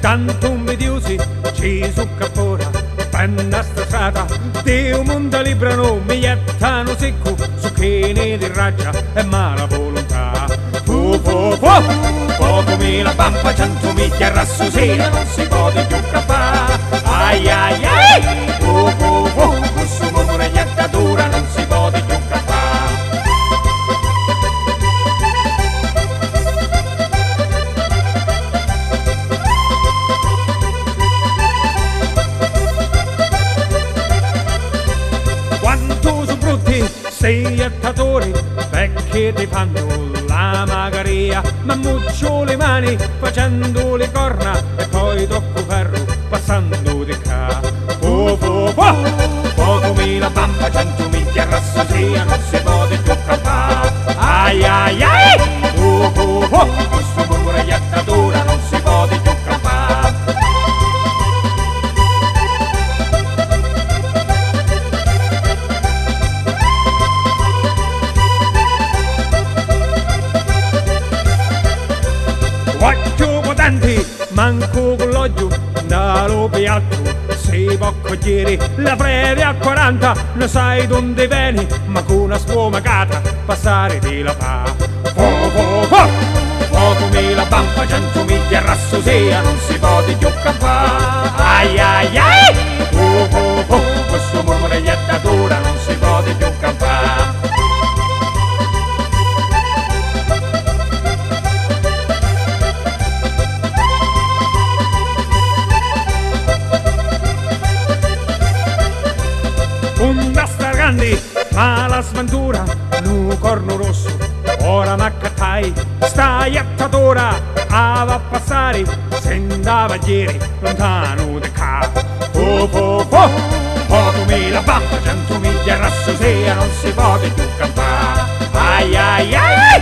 tanto invidiosi ci su cappora, penna sta strada, Dio mondo librano, mi gettano secco, su che ne di raggia e mala volontà. Poco me la bampa, 100 miglia rassusina, non si può più cappare. Ai ai ai, questo mormore iettatura, non si può più cappare. Quanto sono brutti sei iettatori, perché ti fanno la magaria, ma muccio le mani facendo le corna e poi tocco ferro passando di qua. Poco me la bampa, 100 miglia rassosia, non si può più cappare. Ai ai ai, questo murmure iettatura, non si può più cappare. Occhio potenti, manco con l'oggio, dallo piatto si può cogliere la previa a 40, non sai dove vieni, ma con una sfumacata passare di la fa. Poco me la bampa, 100 miglia rassosia, non si può più campare. Ai ai ai, questo murmure iettatura, non si può più campare. Una grande, ma la sventura, nu corno rosso, ora m'accattai, sta iettatura, va a passare, se andava ieri, lontano di qua. Poco me la bampa, 100 miglia rassosia, non si può più campare. Ai ai ai,